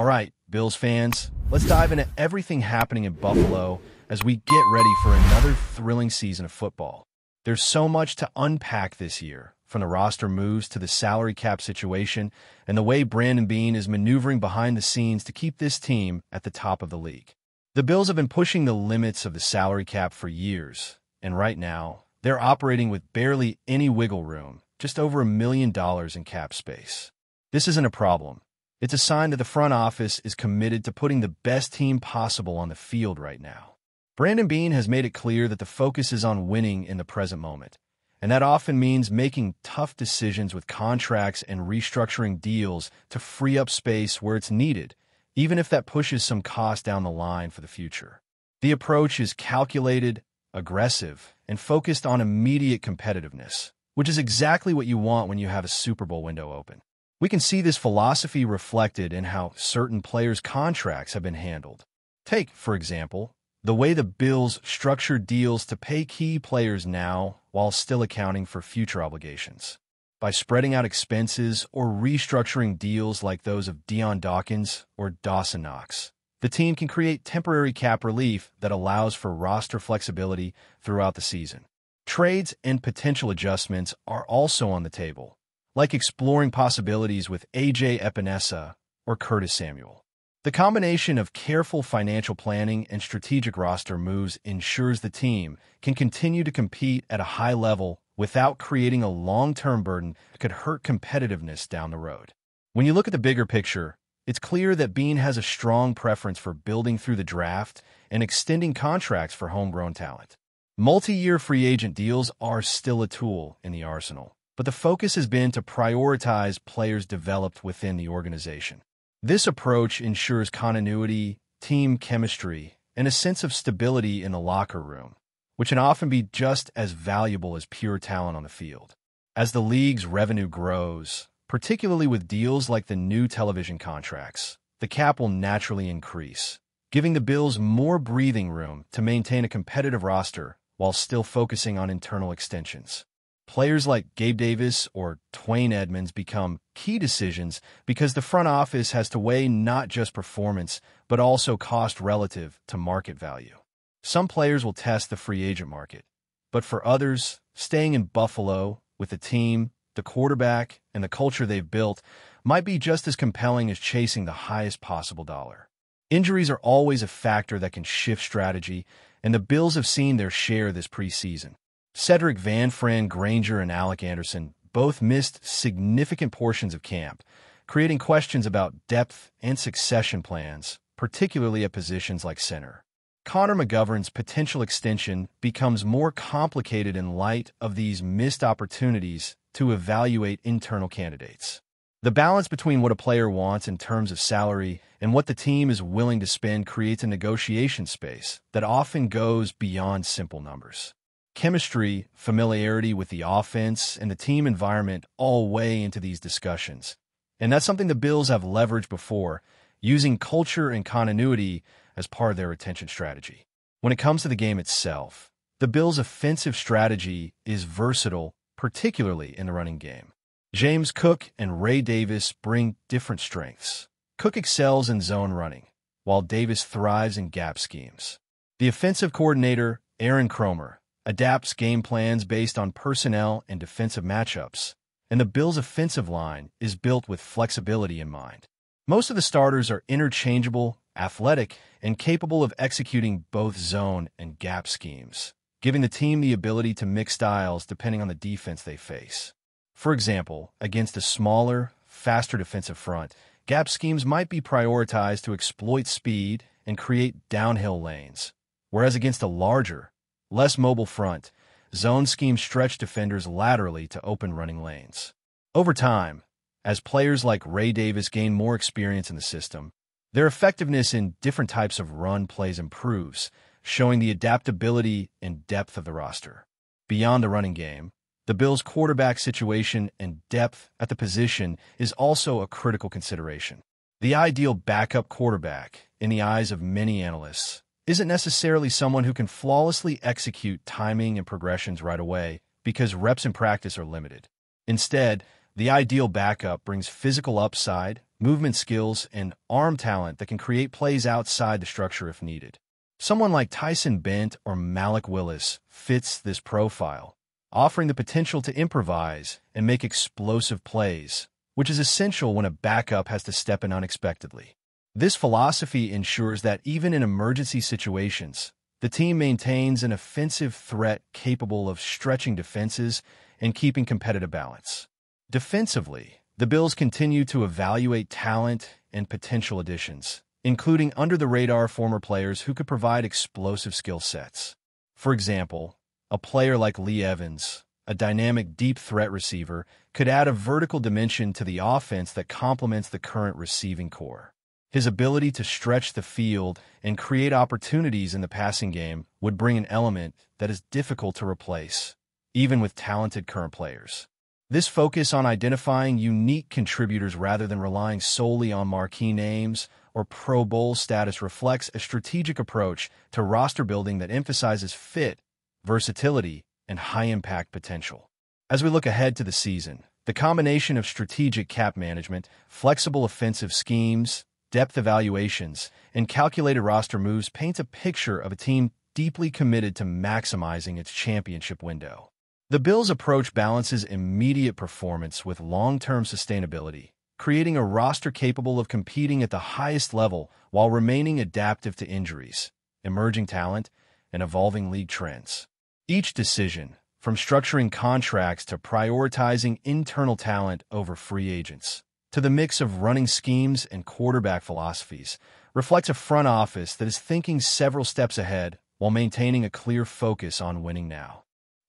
All right, Bills fans, let's dive into everything happening in Buffalo as we get ready for another thrilling season of football. There's so much to unpack this year, from the roster moves to the salary cap situation and the way Brandon Beane is maneuvering behind the scenes to keep this team at the top of the league. The Bills have been pushing the limits of the salary cap for years, and right now, they're operating with barely any wiggle room, just over $1 million in cap space. This isn't a problem. It's a sign that the front office is committed to putting the best team possible on the field right now. Brandon Beane has made it clear that the focus is on winning in the present moment, and that often means making tough decisions with contracts and restructuring deals to free up space where it's needed, even if that pushes some cost down the line for the future. The approach is calculated, aggressive, and focused on immediate competitiveness, which is exactly what you want when you have a Super Bowl window open. We can see this philosophy reflected in how certain players' contracts have been handled. Take, for example, the way the Bills structure deals to pay key players now while still accounting for future obligations. By spreading out expenses or restructuring deals like those of Dion Dawkins or DAWSON KNOX, the team can create temporary cap relief that allows for roster flexibility throughout the season. Trades and potential adjustments are also on the table, like exploring possibilities with A.J. Epinesa or Curtis Samuel. The combination of careful financial planning and strategic roster moves ensures the team can continue to compete at a high level without creating a long-term burden that could hurt competitiveness down the road. When you look at the bigger picture, it's clear that Beane has a strong preference for building through the draft and extending contracts for homegrown talent. Multi-year free agent deals are still a tool in the arsenal, but the focus has been to prioritize players developed within the organization. This approach ensures continuity, team chemistry, and a sense of stability in the locker room, which can often be just as valuable as pure talent on the field. As the league's revenue grows, particularly with deals like the new television contracts, the cap will naturally increase, giving the Bills more breathing room to maintain a competitive roster while still focusing on internal extensions. Players like Gabe Davis or Twain Edmonds become key decisions because the front office has to weigh not just performance, but also cost relative to market value. Some players will test the free agent market, but for others, staying in Buffalo with the team, the quarterback, and the culture they've built might be just as compelling as chasing the highest possible dollar. Injuries are always a factor that can shift strategy, and the Bills have seen their share this preseason. Cedric Van Fran Granger and Alec Anderson both missed significant portions of camp, creating questions about depth and succession plans, particularly at positions like center. Connor McGovern's potential extension becomes more complicated in light of these missed opportunities to evaluate internal candidates. The balance between what a player wants in terms of salary and what the team is willing to spend creates a negotiation space that often goes beyond simple numbers. Chemistry, familiarity with the offense, and the team environment all weigh into these discussions. And that's something the Bills have leveraged before, using culture and continuity as part of their retention strategy. When it comes to the game itself, the Bills' offensive strategy is versatile, particularly in the running game. James Cook and Ray Davis bring different strengths. Cook excels in zone running, while Davis thrives in gap schemes. The offensive coordinator, Aaron Kromer, adapts game plans based on personnel and defensive matchups, and the Bills' offensive line is built with flexibility in mind. Most of the starters are interchangeable, athletic, and capable of executing both zone and gap schemes, giving the team the ability to mix styles depending on the defense they face. For example, against a smaller, faster defensive front, gap schemes might be prioritized to exploit speed and create downhill lanes, whereas against a larger, less mobile front, zone schemes stretch defenders laterally to open running lanes. Over time, as players like Ray Davis gain more experience in the system, their effectiveness in different types of run plays improves, showing the adaptability and depth of the roster. Beyond the running game, the Bills' quarterback situation and depth at the position is also a critical consideration. The ideal backup quarterback, in the eyes of many analysts, isn't necessarily someone who can flawlessly execute timing and progressions right away because reps in practice are limited. Instead, the ideal backup brings physical upside, movement skills, and arm talent that can create plays outside the structure if needed. Someone like Tyson Bent or Malik Willis fits this profile, offering the potential to improvise and make explosive plays, which is essential when a backup has to step in unexpectedly. This philosophy ensures that even in emergency situations, the team maintains an offensive threat capable of stretching defenses and keeping competitive balance. Defensively, the Bills continue to evaluate talent and potential additions, including under-the-radar former players who could provide explosive skill sets. For example, a player like Lee Evans, a dynamic deep threat receiver, could add a vertical dimension to the offense that complements the current receiving core. His ability to stretch the field and create opportunities in the passing game would bring an element that is difficult to replace, even with talented current players. This focus on identifying unique contributors rather than relying solely on marquee names or Pro Bowl status reflects a strategic approach to roster building that emphasizes fit, versatility, and high-impact potential. As we look ahead to the season, the combination of strategic cap management, flexible offensive schemes, depth evaluations, and calculated roster moves paints a picture of a team deeply committed to maximizing its championship window. The Bills' approach balances immediate performance with long-term sustainability, creating a roster capable of competing at the highest level while remaining adaptive to injuries, emerging talent, and evolving league trends. Each decision, from structuring contracts to prioritizing internal talent over free agents, to the mix of running schemes and quarterback philosophies, reflects a front office that is thinking several steps ahead while maintaining a clear focus on winning now.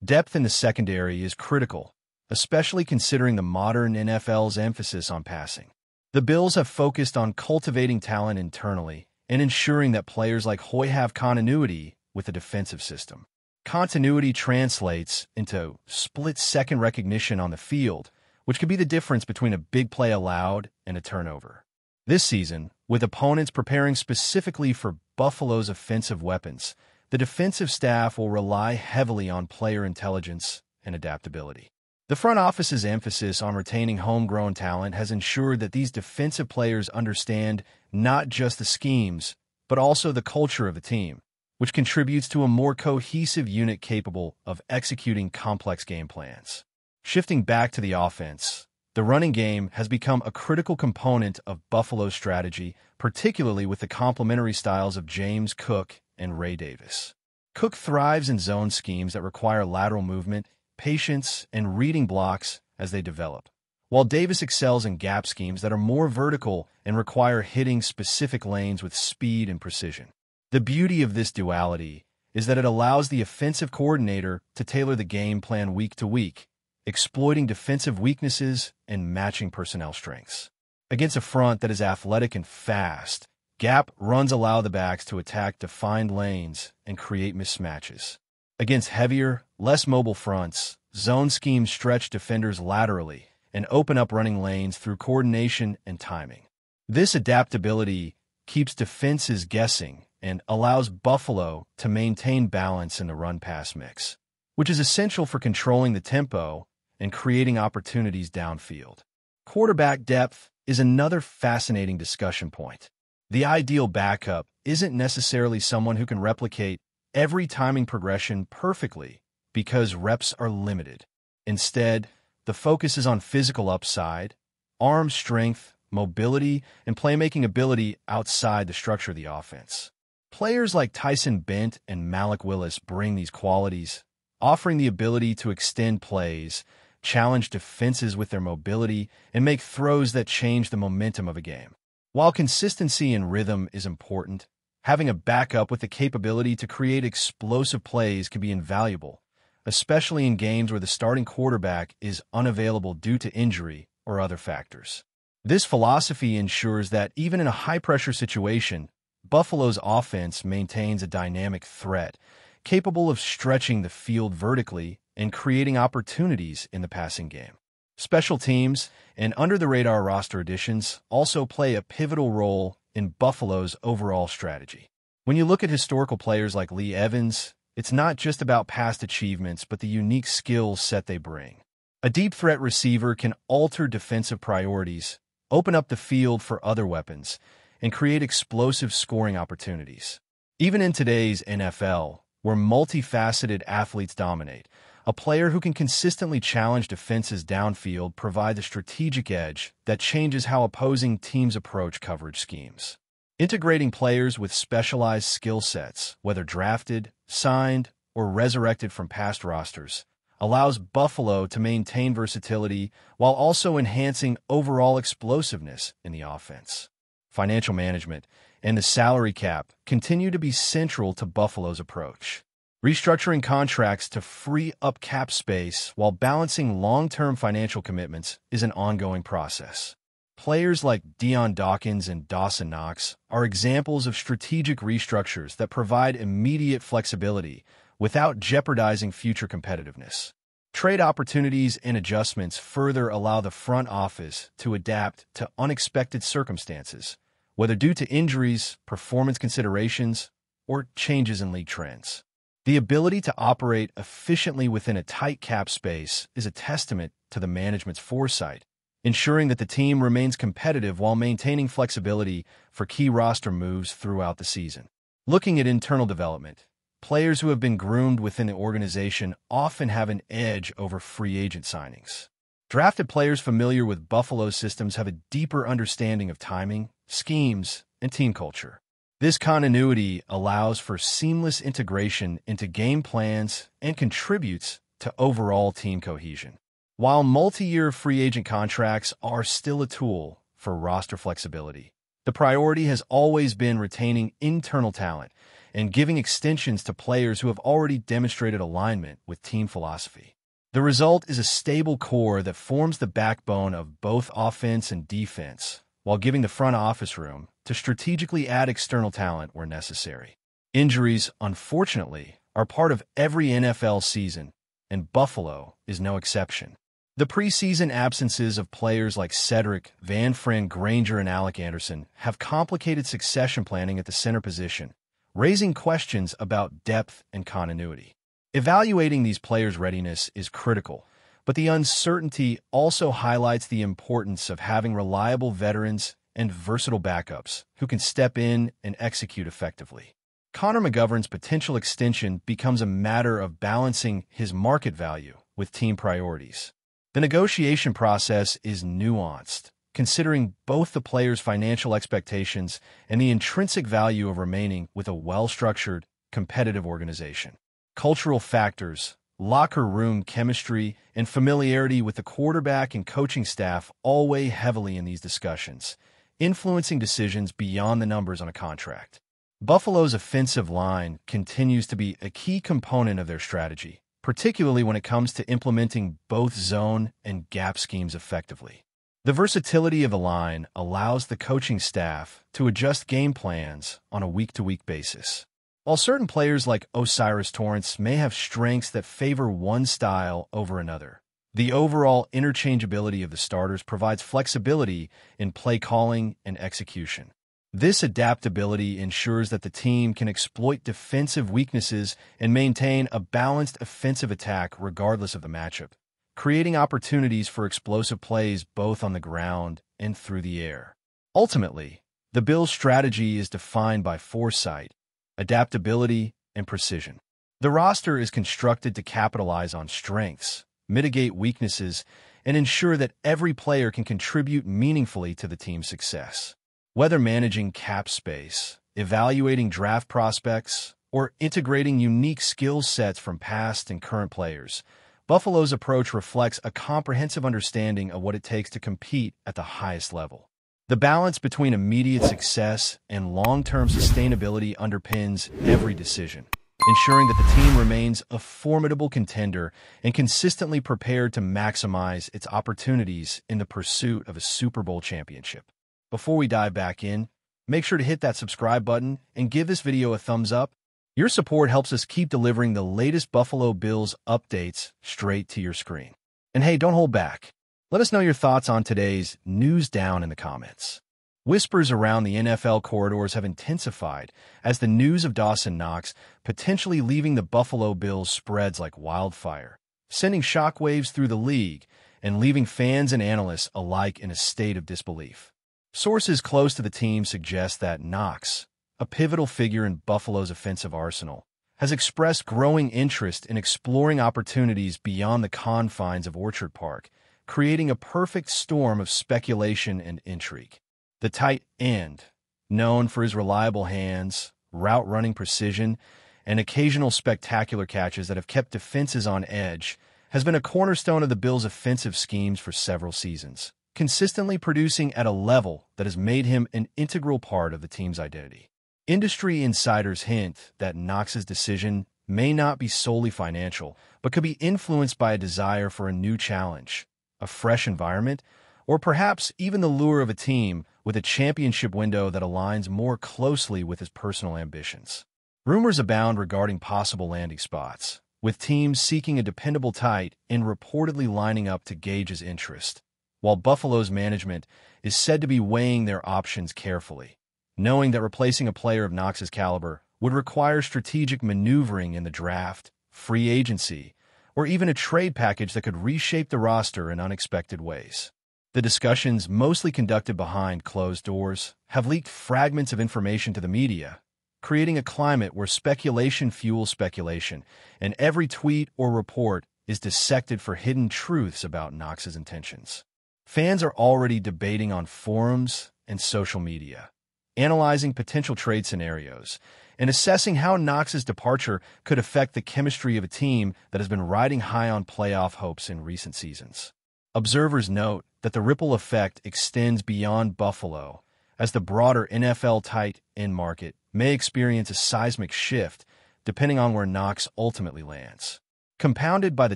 Depth in the secondary is critical, especially considering the modern NFL's emphasis on passing. The Bills have focused on cultivating talent internally and ensuring that players like Hoy have continuity with the defensive system. Continuity translates into split-second recognition on the field, which could be the difference between a big play allowed and a turnover. This season, with opponents preparing specifically for Buffalo's offensive weapons, the defensive staff will rely heavily on player intelligence and adaptability. The front office's emphasis on retaining homegrown talent has ensured that these defensive players understand not just the schemes, but also the culture of the team, which contributes to a more cohesive unit capable of executing complex game plans. Shifting back to the offense, the running game has become a critical component of Buffalo's strategy, particularly with the complementary styles of James Cook and Ray Davis. Cook thrives in zone schemes that require lateral movement, patience, and reading blocks as they develop, while Davis excels in gap schemes that are more vertical and require hitting specific lanes with speed and precision. The beauty of this duality is that it allows the offensive coordinator to tailor the game plan week to week, exploiting defensive weaknesses and matching personnel strengths. Against a front that is athletic and fast, gap runs allow the backs to attack defined lanes and create mismatches. Against heavier, less mobile fronts, zone schemes stretch defenders laterally and open up running lanes through coordination and timing. This adaptability keeps defenses guessing and allows Buffalo to maintain balance in the run-pass mix, which is essential for controlling the tempo and creating opportunities downfield. Quarterback depth is another fascinating discussion point. The ideal backup isn't necessarily someone who can replicate every timing progression perfectly because reps are limited. Instead, the focus is on physical upside, arm strength, mobility, and playmaking ability outside the structure of the offense. Players like Tyson Bent and Malik Willis bring these qualities, offering the ability to extend plays, challenge defenses with their mobility, and make throws that change the momentum of a game. While consistency and rhythm is important, having a backup with the capability to create explosive plays can be invaluable, especially in games where the starting quarterback is unavailable due to injury or other factors. This philosophy ensures that even in a high-pressure situation, Buffalo's offense maintains a dynamic threat, capable of stretching the field vertically and creating opportunities in the passing game. Special teams and under-the-radar roster additions also play a pivotal role in Buffalo's overall strategy. When you look at historical players like Lee Evans, it's not just about past achievements but the unique skill set they bring. A deep threat receiver can alter defensive priorities, open up the field for other weapons, and create explosive scoring opportunities. Even in today's NFL, where multifaceted athletes dominate, a player who can consistently challenge defenses downfield provides a strategic edge that changes how opposing teams approach coverage schemes. Integrating players with specialized skill sets, whether drafted, signed, or resurrected from past rosters, allows Buffalo to maintain versatility while also enhancing overall explosiveness in the offense. Financial management and the salary cap continue to be central to Buffalo's approach. Restructuring contracts to free up cap space while balancing long-term financial commitments is an ongoing process. Players like Dion Dawkins and Dawson Knox are examples of strategic restructures that provide immediate flexibility without jeopardizing future competitiveness. Trade opportunities and adjustments further allow the front office to adapt to unexpected circumstances, whether due to injuries, performance considerations, or changes in league trends. The ability to operate efficiently within a tight cap space is a testament to the management's foresight, ensuring that the team remains competitive while maintaining flexibility for key roster moves throughout the season. Looking at internal development, players who have been groomed within the organization often have an edge over free agent signings. Drafted players familiar with Buffalo's systems have a deeper understanding of timing, schemes, and team culture. This continuity allows for seamless integration into game plans and contributes to overall team cohesion. While multi-year free agent contracts are still a tool for roster flexibility, the priority has always been retaining internal talent and giving extensions to players who have already demonstrated alignment with team philosophy. The result is a stable core that forms the backbone of both offense and defense, while giving the front office room to strategically add external talent where necessary. Injuries, unfortunately, are part of every NFL season, and Buffalo is no exception. The preseason absences of players like Cedric, Van Fran Granger, and Alec Anderson have complicated succession planning at the center position, raising questions about depth and continuity. Evaluating these players' readiness is critical, but the uncertainty also highlights the importance of having reliable veterans and versatile backups who can step in and execute effectively. Connor McGovern's potential extension becomes a matter of balancing his market value with team priorities. The negotiation process is nuanced, considering both the player's financial expectations and the intrinsic value of remaining with a well-structured, competitive organization. Cultural factors, locker room chemistry, and familiarity with the quarterback and coaching staff all weigh heavily in these discussions, influencing decisions beyond the numbers on a contract. Buffalo's offensive line continues to be a key component of their strategy, particularly when it comes to implementing both zone and gap schemes effectively. The versatility of the line allows the coaching staff to adjust game plans on a week-to-week basis. While certain players like O'Cyrus Torrence may have strengths that favor one style over another, the overall interchangeability of the starters provides flexibility in play calling and execution. This adaptability ensures that the team can exploit defensive weaknesses and maintain a balanced offensive attack regardless of the matchup, creating opportunities for explosive plays both on the ground and through the air. Ultimately, the Bills' strategy is defined by foresight, adaptability, and precision. The roster is constructed to capitalize on strengths, mitigate weaknesses, and ensure that every player can contribute meaningfully to the team's success. Whether managing cap space, evaluating draft prospects, or integrating unique skill sets from past and current players, Buffalo's approach reflects a comprehensive understanding of what it takes to compete at the highest level. The balance between immediate success and long-term sustainability underpins every decision, ensuring that the team remains a formidable contender and consistently prepared to maximize its opportunities in the pursuit of a Super Bowl championship. Before we dive back in, make sure to hit that subscribe button and give this video a thumbs up. Your support helps us keep delivering the latest Buffalo Bills updates straight to your screen. And hey, don't hold back. Let us know your thoughts on today's news down in the comments. Whispers around the NFL corridors have intensified as the news of Dawson Knox potentially leaving the Buffalo Bills spreads like wildfire, sending shockwaves through the league and leaving fans and analysts alike in a state of disbelief. Sources close to the team suggest that KNOX, a pivotal figure in Buffalo's offensive arsenal, has expressed growing interest in exploring opportunities beyond the confines of Orchard Park, creating a perfect storm of speculation and intrigue. The tight end, known for his reliable hands, route-running precision, and occasional spectacular catches that have kept defenses on edge, has been a cornerstone of the Bills' offensive schemes for several seasons, consistently producing at a level that has made him an integral part of the team's identity. Industry insiders hint that KNOX's decision may not be solely financial, but could be influenced by a desire for a new challenge, a fresh environment, or perhaps even the lure of a team with a championship window that aligns more closely with his personal ambitions. Rumors abound regarding possible landing spots, with teams seeking a dependable tight end reportedly lining up to gauge his interest, while Buffalo's management is said to be weighing their options carefully, knowing that replacing a player of KNOX's caliber would require strategic maneuvering in the draft, free agency, or even a trade package that could reshape the roster in unexpected ways. The discussions, mostly conducted behind closed doors, have leaked fragments of information to the media, creating a climate where speculation fuels speculation, and every tweet or report is dissected for hidden truths about KNOX's intentions. Fans are already debating on forums and social media, analyzing potential trade scenarios, and assessing how KNOX's departure could affect the chemistry of a team that has been riding high on playoff hopes in recent seasons. Observers note that the ripple effect extends beyond Buffalo, as the broader NFL tight end market may experience a seismic shift depending on where KNOX ultimately lands. Compounded by the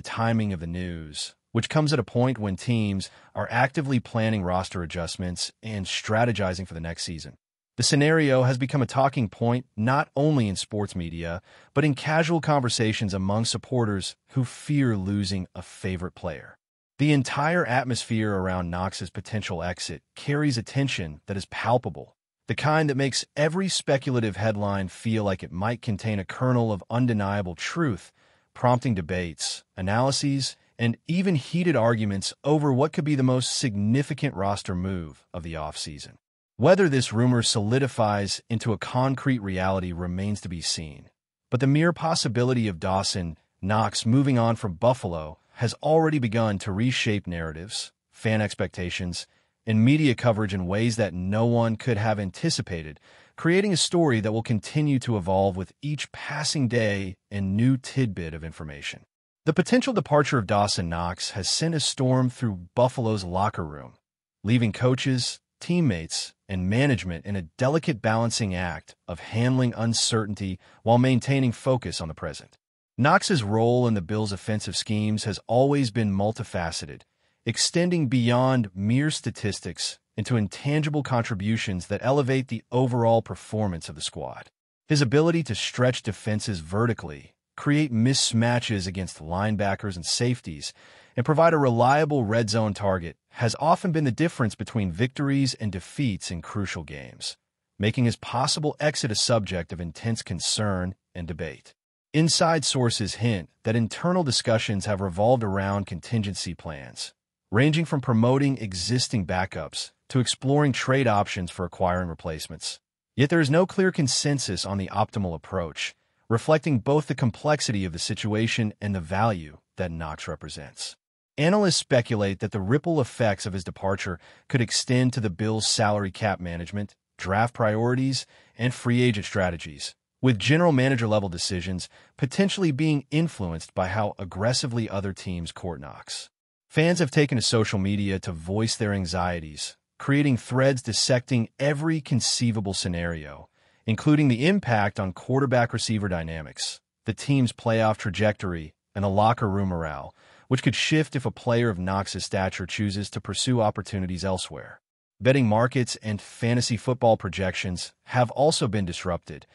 timing of the news, which comes at a point when teams are actively planning roster adjustments and strategizing for the next season. The scenario has become a talking point not only in sports media, but in casual conversations among supporters who fear losing a favorite player. The entire atmosphere around KNOX's potential exit carries a tension that is palpable, the kind that makes every speculative headline feel like it might contain a kernel of undeniable truth, prompting debates, analyses, and even heated arguments over what could be the most significant roster move of the offseason. Whether this rumor solidifies into a concrete reality remains to be seen, but the mere possibility of DAWSON KNOX moving on from Buffalo has already begun to reshape narratives, fan expectations, and media coverage in ways that no one could have anticipated, creating a story that will continue to evolve with each passing day and new tidbit of information. The potential departure of DAWSON KNOX has sent a storm through Buffalo's locker room, leaving coaches, teammates, and management in a delicate balancing act of handling uncertainty while maintaining focus on the present. KNOX's role in the Bills' offensive schemes has always been multifaceted, extending beyond mere statistics into intangible contributions that elevate the overall performance of the squad. His ability to stretch defenses vertically, create mismatches against linebackers and safeties, and provide a reliable red zone target has often been the difference between victories and defeats in crucial games, making his possible exit a subject of intense concern and debate. Inside sources hint that internal discussions have revolved around contingency plans, ranging from promoting existing backups to exploring trade options for acquiring replacements. Yet there is no clear consensus on the optimal approach, reflecting both the complexity of the situation and the value that KNOX represents. Analysts speculate that the ripple effects of his departure could extend to the Bills' salary cap management, draft priorities, and free agent strategies, with general manager-level decisions potentially being influenced by how aggressively other teams court KNOX. Fans have taken to social media to voice their anxieties, creating threads dissecting every conceivable scenario, including the impact on quarterback-receiver dynamics, the team's playoff trajectory, and the locker room morale, which could shift if a player of KNOX's stature chooses to pursue opportunities elsewhere. Betting markets and fantasy football projections have also been disrupted,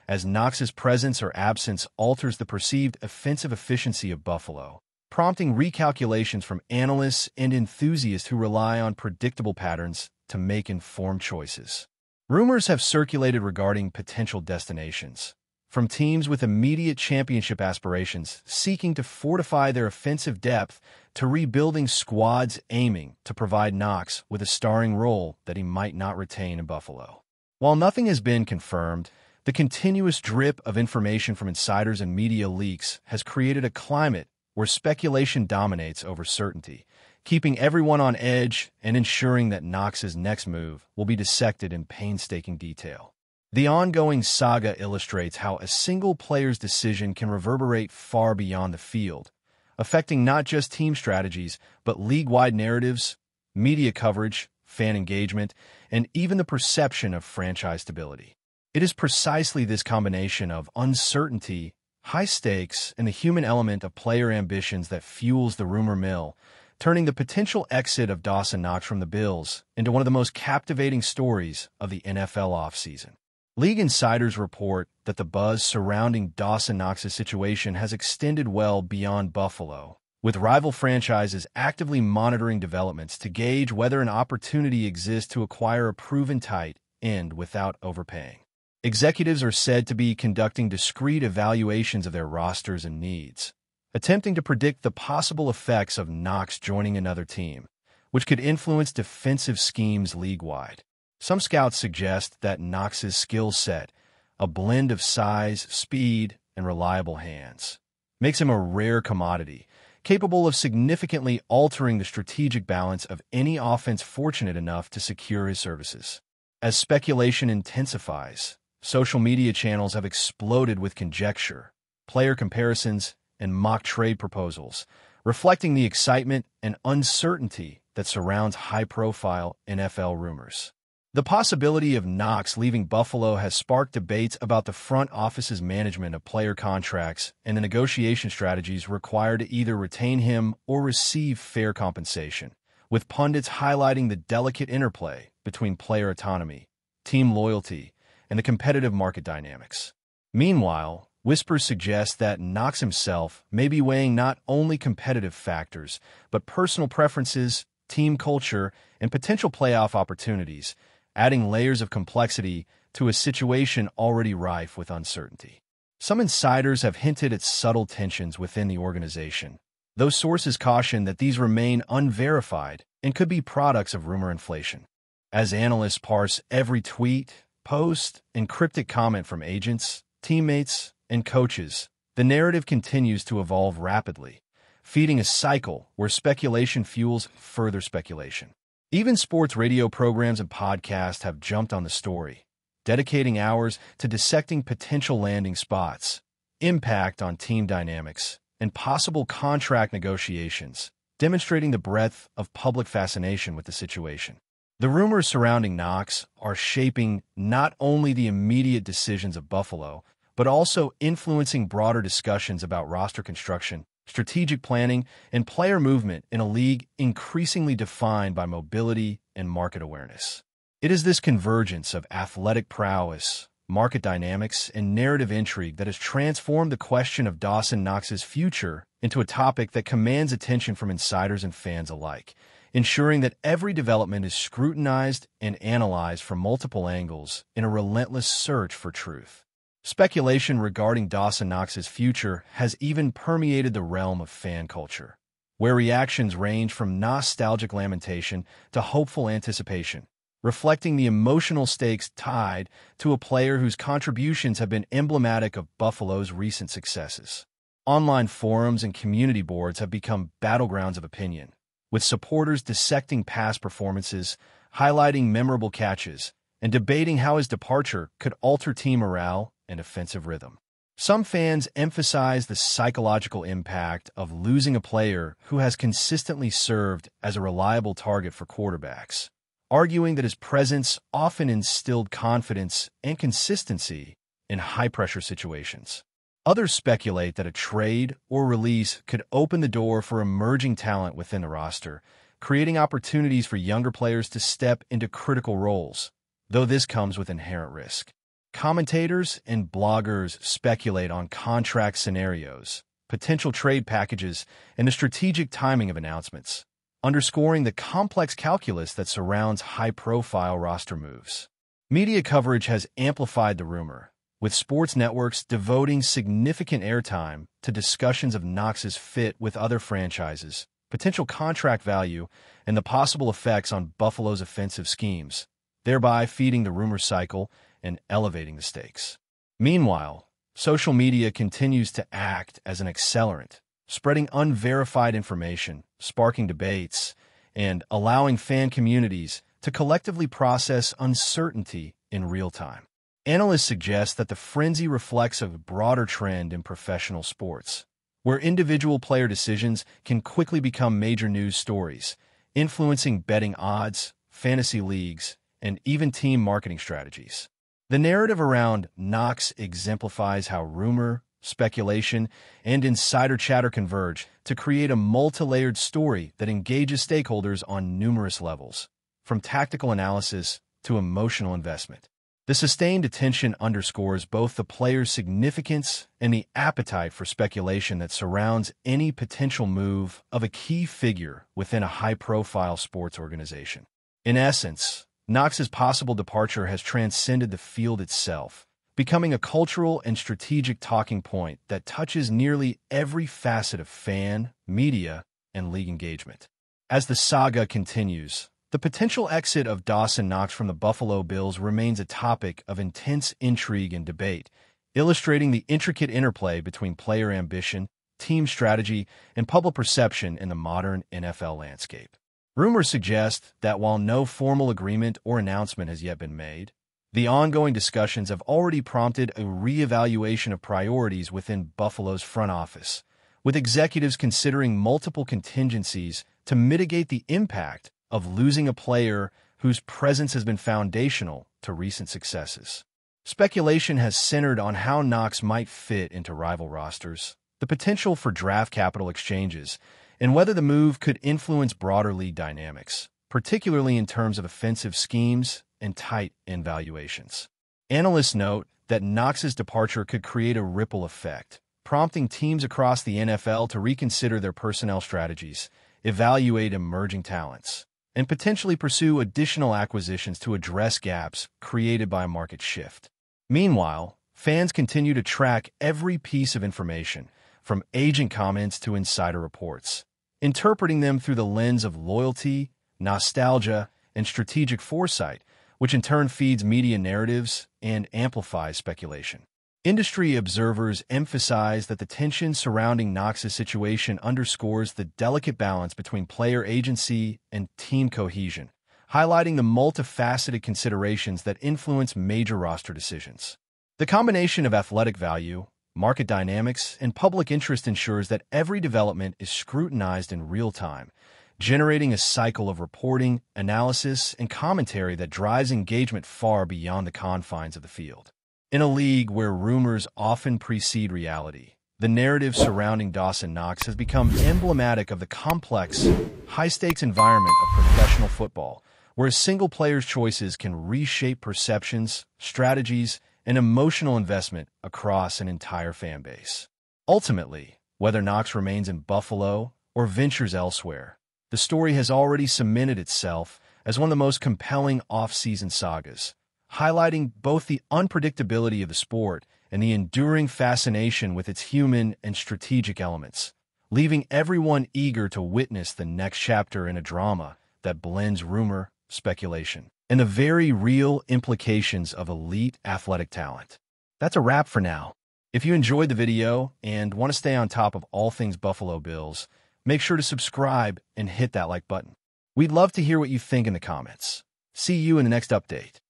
as KNOX's presence or absence alters the perceived offensive efficiency of Buffalo, prompting recalculations from analysts and enthusiasts who rely on predictable patterns to make informed choices. Rumors have circulated regarding potential destinations, from teams with immediate championship aspirations seeking to fortify their offensive depth to rebuilding squads aiming to provide KNOX with a starring role that he might not retain in Buffalo. While nothing has been confirmed, the continuous drip of information from insiders and media leaks has created a climate where speculation dominates over certainty, keeping everyone on edge and ensuring that KNOX's next move will be dissected in painstaking detail. The ongoing saga illustrates how a single player's decision can reverberate far beyond the field, affecting not just team strategies, but league-wide narratives, media coverage, fan engagement, and even the perception of franchise stability. It is precisely this combination of uncertainty, high stakes, and the human element of player ambitions that fuels the rumor mill, turning the potential exit of Dawson Knox from the Bills into one of the most captivating stories of the NFL offseason. League insiders report that the buzz surrounding Dawson Knox's situation has extended well beyond Buffalo, with rival franchises actively monitoring developments to gauge whether an opportunity exists to acquire a proven tight end without overpaying. Executives are said to be conducting discrete evaluations of their rosters and needs, attempting to predict the possible effects of Knox joining another team, which could influence defensive schemes league-wide. Some scouts suggest that Knox's skill set, a blend of size, speed, and reliable hands, makes him a rare commodity, capable of significantly altering the strategic balance of any offense fortunate enough to secure his services. As speculation intensifies, social media channels have exploded with conjecture, player comparisons, and mock trade proposals, reflecting the excitement and uncertainty that surrounds high-profile NFL rumors. The possibility of Knox leaving Buffalo has sparked debates about the front office's management of player contracts and the negotiation strategies required to either retain him or receive fair compensation, with pundits highlighting the delicate interplay between player autonomy, team loyalty, and the competitive market dynamics. Meanwhile, whispers suggest that Knox himself may be weighing not only competitive factors, but personal preferences, team culture, and potential playoff opportunities, adding layers of complexity to a situation already rife with uncertainty. Some insiders have hinted at subtle tensions within the organization, though sources caution that these remain unverified and could be products of rumor inflation. As analysts parse every tweet, post, and cryptic comment from agents, teammates, and coaches, the narrative continues to evolve rapidly, feeding a cycle where speculation fuels further speculation. Even sports radio programs and podcasts have jumped on the story, dedicating hours to dissecting potential landing spots, impact on team dynamics, and possible contract negotiations, demonstrating the breadth of public fascination with the situation. The rumors surrounding Knox are shaping not only the immediate decisions of Buffalo, but also influencing broader discussions about roster construction, strategic planning, and player movement in a league increasingly defined by mobility and market awareness. It is this convergence of athletic prowess, market dynamics, and narrative intrigue that has transformed the question of Dawson Knox's future into a topic that commands attention from insiders and fans alike, ensuring that every development is scrutinized and analyzed from multiple angles in a relentless search for truth. Speculation regarding Dawson Knox's future has even permeated the realm of fan culture, where reactions range from nostalgic lamentation to hopeful anticipation, reflecting the emotional stakes tied to a player whose contributions have been emblematic of Buffalo's recent successes. Online forums and community boards have become battlegrounds of opinion, with supporters dissecting past performances, highlighting memorable catches, and debating how his departure could alter team morale and offensive rhythm. Some fans emphasize the psychological impact of losing a player who has consistently served as a reliable target for quarterbacks, arguing that his presence often instilled confidence and consistency in high-pressure situations. Others speculate that a trade or release could open the door for emerging talent within the roster, creating opportunities for younger players to step into critical roles, though this comes with inherent risk. Commentators and bloggers speculate on contract scenarios, potential trade packages, and the strategic timing of announcements, underscoring the complex calculus that surrounds high-profile roster moves. Media coverage has amplified the rumor, with sports networks devoting significant airtime to discussions of KNOX's fit with other franchises, potential contract value, and the possible effects on Buffalo's offensive schemes, thereby feeding the rumor cycle and elevating the stakes. Meanwhile, social media continues to act as an accelerant, spreading unverified information, sparking debates, and allowing fan communities to collectively process uncertainty in real time. Analysts suggest that the frenzy reflects a broader trend in professional sports, where individual player decisions can quickly become major news stories, influencing betting odds, fantasy leagues, and even team marketing strategies. The narrative around KNOX exemplifies how rumor, speculation, and insider chatter converge to create a multi-layered story that engages stakeholders on numerous levels, from tactical analysis to emotional investment. The sustained attention underscores both the player's significance and the appetite for speculation that surrounds any potential move of a key figure within a high-profile sports organization. In essence, KNOX's possible departure has transcended the field itself, becoming a cultural and strategic talking point that touches nearly every facet of fan, media, and league engagement. As the saga continues, the potential exit of Dawson Knox from the Buffalo Bills remains a topic of intense intrigue and debate, illustrating the intricate interplay between player ambition, team strategy, and public perception in the modern NFL landscape. Rumors suggest that while no formal agreement or announcement has yet been made, the ongoing discussions have already prompted a reevaluation of priorities within Buffalo's front office, with executives considering multiple contingencies to mitigate the impact of losing a player whose presence has been foundational to recent successes. Speculation has centered on how KNOX might fit into rival rosters, the potential for draft capital exchanges, and whether the move could influence broader league dynamics, particularly in terms of offensive schemes and tight end valuations. Analysts note that KNOX's departure could create a ripple effect, prompting teams across the NFL to reconsider their personnel strategies, evaluate emerging talents, and potentially pursue additional acquisitions to address gaps created by a market shift. Meanwhile, fans continue to track every piece of information, from agent comments to insider reports, interpreting them through the lens of loyalty, nostalgia, and strategic foresight, which in turn feeds media narratives and amplifies speculation. Industry observers emphasize that the tension surrounding KNOX's situation underscores the delicate balance between player agency and team cohesion, highlighting the multifaceted considerations that influence major roster decisions. The combination of athletic value, market dynamics, and public interest ensures that every development is scrutinized in real time, generating a cycle of reporting, analysis, and commentary that drives engagement far beyond the confines of the field. In a league where rumors often precede reality, the narrative surrounding Dawson Knox has become emblematic of the complex, high-stakes environment of professional football, where a single player's choices can reshape perceptions, strategies, and emotional investment across an entire fan base. Ultimately, whether Knox remains in Buffalo or ventures elsewhere, the story has already cemented itself as one of the most compelling off-season sagas, highlighting both the unpredictability of the sport and the enduring fascination with its human and strategic elements, leaving everyone eager to witness the next chapter in a drama that blends rumor, speculation, and the very real implications of elite athletic talent. That's a wrap for now. If you enjoyed the video and want to stay on top of all things Buffalo Bills, make sure to subscribe and hit that like button. We'd love to hear what you think in the comments. See you in the next update.